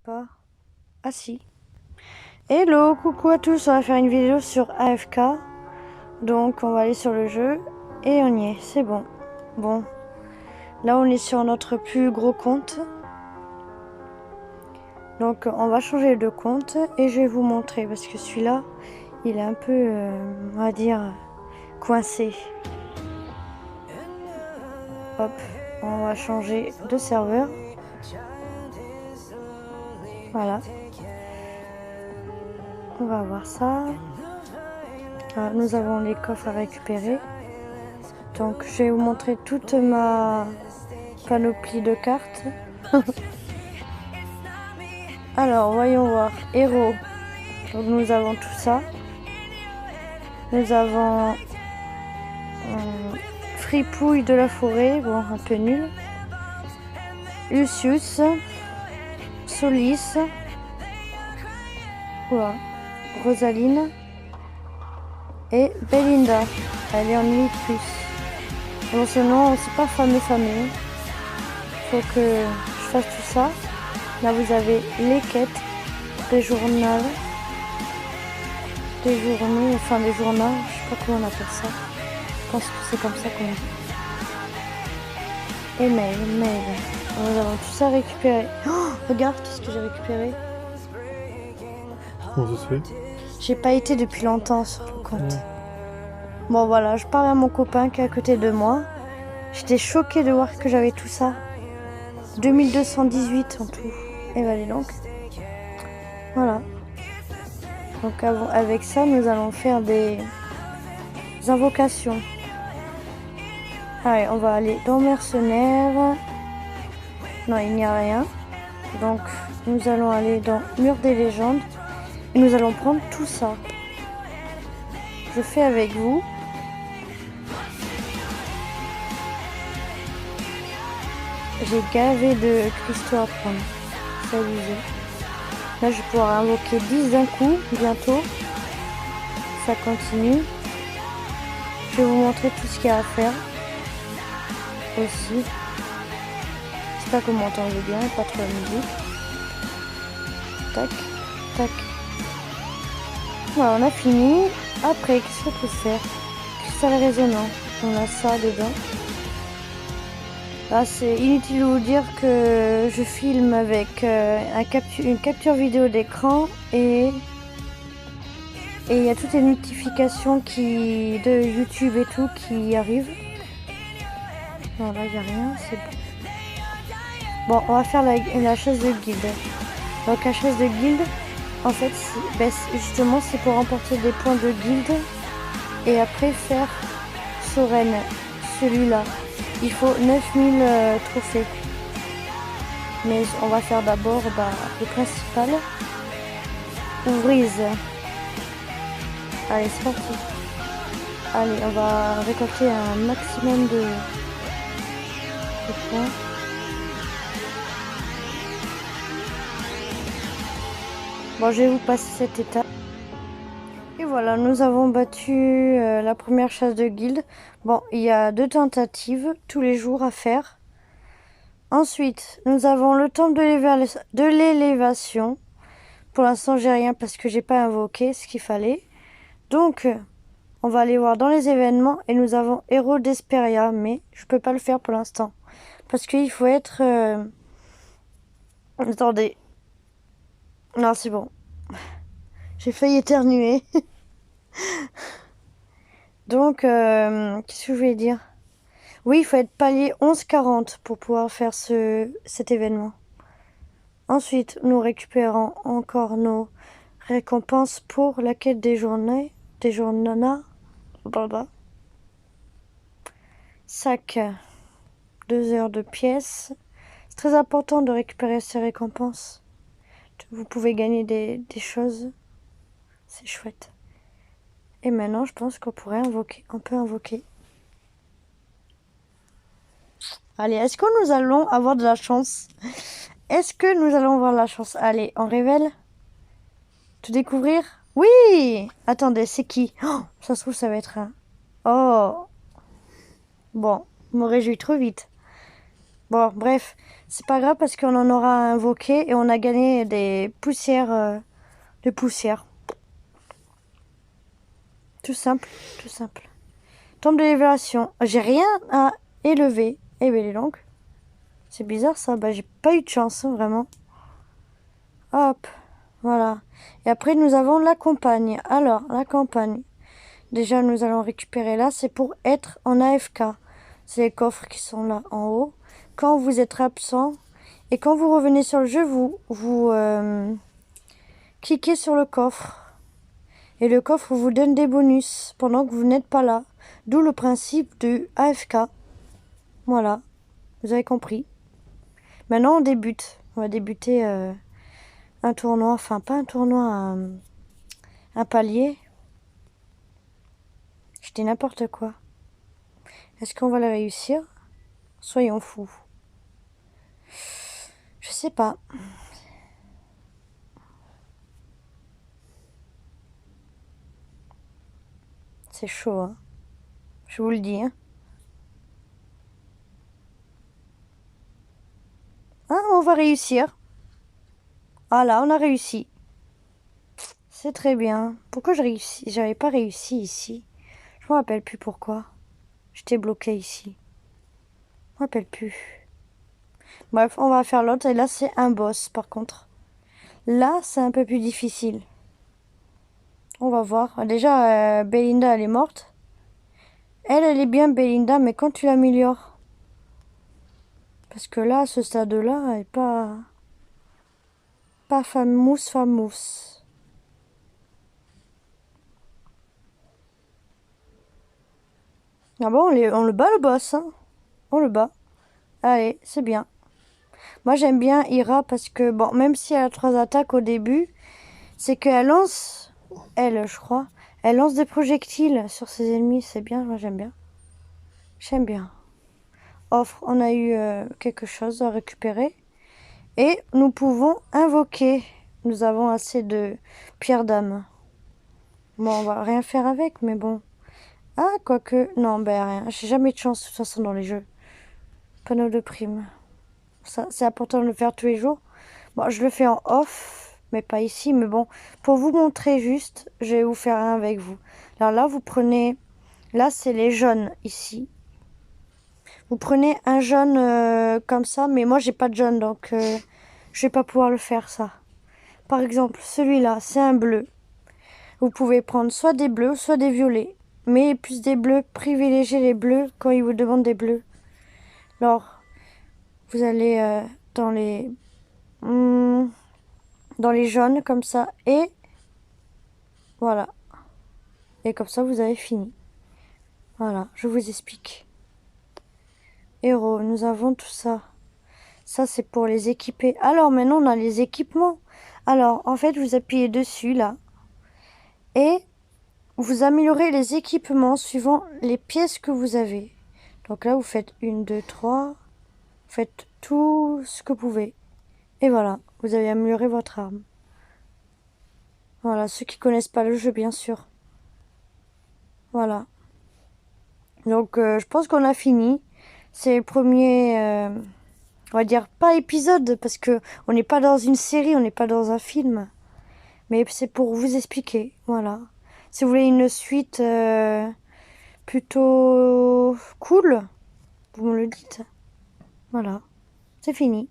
Pas. Ah si. Hello, coucou à tous, on va faire une vidéo sur AFK. Donc on va aller sur le jeu et on y est, c'est bon. Bon, là on est sur notre plus gros compte. Donc on va changer de compte et je vais vous montrer parce que celui-là, il est un peu, on va dire, coincé. Hop, on va changer de serveur. Voilà. On va voir ça. Ah, nous avons les coffres à récupérer. Donc je vais vous montrer toute ma panoplie de cartes. Alors voyons voir. Héros. Donc nous avons tout ça. Nous avons Fripouille de la forêt. Bon, un peu nul. Lucius. Solis. Voilà. Rosaline. Et Belinda. Elle est en 8+. Bon, ce nom, c'est pas fameux. Faut que je fasse tout ça. Là, vous avez les quêtes, des journaux, des journaux, enfin des journaux, je sais pas comment on appelle ça. Je pense que c'est comme ça qu'on dit. Et mail. Nous avons tout ça récupéré. Oh, regarde, qu'est-ce que j'ai récupéré. Comment ça se fait? J'ai pas été depuis longtemps sur le compte. Bon, voilà, je parle à mon copain qui est à côté de moi. J'étais choquée de voir que j'avais tout ça. 2218 en tout. Et allez donc. Voilà. Donc avec ça, nous allons faire des invocations. Allez, on va aller dans mercenaires. Non, il n'y a rien. Donc, nous allons aller dans Mur des légendes. Et nous allons prendre tout ça. Je fais avec vous. J'ai gavé de cristaux à prendre. C'est abusé. Là, je vais pouvoir invoquer 10 d'un coup, bientôt. Ça continue. Je vais vous montrer tout ce qu'il y a à faire. Aussi. J'espère que vous m'entendez bien et pas trop la musique. Tac, tac. Voilà, on a fini. Après, qu'est-ce qu'on peut faire? Cristal résonnant. On a ça dedans. Là, c'est inutile de vous dire que je filme avec une capture vidéo d'écran et il y a toutes les notifications de YouTube et tout qui arrivent. Non, là, il n'y a rien, c'est bon. Bon, on va faire la chasse de guilde. Donc, la chasse de guilde, en fait, justement, c'est pour remporter des points de guilde et après faire Soren, celui-là. Il faut 9000 trophées. Mais on va faire d'abord le principal. Ouvrise. Allez, c'est parti. Allez, on va récolter un maximum de points. Bon, je vais vous passer cette étape. Et voilà, nous avons battu la première chasse de guilde. Bon, il y a 2 tentatives tous les jours à faire. Ensuite, nous avons le temple de l'élévation. Pour l'instant, j'ai rien parce que j'ai pas invoqué ce qu'il fallait. Donc, on va aller voir dans les événements et nous avons Héros d'Esperia, mais je peux pas le faire pour l'instant. Parce qu'il faut être... Attendez. Non, c'est bon. J'ai failli éternuer. Donc, qu'est-ce que je voulais dire? Oui, il faut être palier 11-40 pour pouvoir faire cet événement. Ensuite, nous récupérons encore nos récompenses pour la quête des journées. Des journanas. Sac. 2 heures de pièces. C'est très important de récupérer ces récompenses. Vous pouvez gagner des choses. C'est chouette. Et maintenant, je pense qu'on pourrait invoquer. On peut invoquer. Allez, est-ce que nous allons avoir de la chance? Est-ce que nous allons avoir de la chance? Allez, on révèle. Tout découvrir? Oui! Attendez, c'est qui? Oh, ça se trouve, ça va être un... Oh! Bon, je me réjouis trop vite. Bon, bref, c'est pas grave parce qu'on en aura invoqué et on a gagné des poussières de poussière. Tout simple, tout simple. Tombe de l'élévation. J'ai rien à élever. Eh ben, les longues. C'est bizarre ça. Bah, j'ai pas eu de chance, hein, vraiment. Hop, voilà. Et après, nous avons la campagne. Alors, la campagne. Déjà, nous allons récupérer là. C'est pour être en AFK. C'est les coffres qui sont là en haut. Quand vous êtes absent et quand vous revenez sur le jeu, vous cliquez sur le coffre. Et le coffre vous donne des bonus pendant que vous n'êtes pas là. D'où le principe du AFK. Voilà, vous avez compris. Maintenant, on débute. On va débuter un tournoi. Enfin, pas un tournoi, un palier. Je dis n'importe quoi. Est-ce qu'on va le réussir? Soyons fous. Je sais pas. C'est chaud, hein. Je vous le dis, hein. Ah, on va réussir. Ah là, on a réussi. C'est très bien. Pourquoi j'avais pas réussi ici? Je me rappelle plus pourquoi. J'étais bloqué ici. Je me rappelle plus. Bref, on va faire l'autre. Et là, c'est un boss, par contre. Là, c'est un peu plus difficile. On va voir. Déjà, Belinda, elle est morte. Elle est bien, Belinda, mais quand tu l'améliores. Parce que là, à ce stade-là, elle est pas... Pas famous. Ah bon, on le bat, le boss, hein. On le bat. Allez, c'est bien. Moi, j'aime bien Ira parce que, bon, même si elle a 3 attaques au début, c'est qu'elle lance... Elle, je crois. Elle lance des projectiles sur ses ennemis. C'est bien, moi, j'aime bien. J'aime bien. Offre, on a eu quelque chose à récupérer. Et nous pouvons invoquer. Nous avons assez de pierres d'âme. Bon, on va rien faire avec, mais bon. Ah, quoique... Non, ben rien. J'ai jamais de chance, de toute façon, dans les jeux. Panneau de prime. Ça, c'est important de le faire tous les jours. Bon, je le fais en off, mais pas ici. Mais bon, pour vous montrer juste, je vais vous faire un avec vous. Alors là, vous prenez... Là, c'est les jaunes, ici. Vous prenez un jaune comme ça, mais moi, j'ai pas de jaune, donc je vais pas pouvoir le faire, ça. Par exemple, celui-là, c'est un bleu. Vous pouvez prendre soit des bleus, soit des violets. Mais plus des bleus, privilégiez les bleus quand ils vous demandent des bleus. Alors, vous allez dans les jaunes comme ça et voilà. Et comme ça, vous avez fini. Voilà, je vous explique. Héros, nous avons tout ça. Ça, c'est pour les équiper. Alors, maintenant, on a les équipements. Alors, en fait, vous appuyez dessus, là. Et vous améliorez les équipements suivant les pièces que vous avez. Donc là, vous faites 1, 2, 3. Vous faites tout ce que vous pouvez. Et voilà, vous avez amélioré votre arme. Voilà, ceux qui connaissent pas le jeu, bien sûr. Voilà. Donc, je pense qu'on a fini. C'est le premier, on va dire, pas épisode, parce que on n'est pas dans une série, on n'est pas dans un film. Mais c'est pour vous expliquer, voilà. Si vous voulez une suite plutôt cool, vous me le dites. Voilà, c'est fini.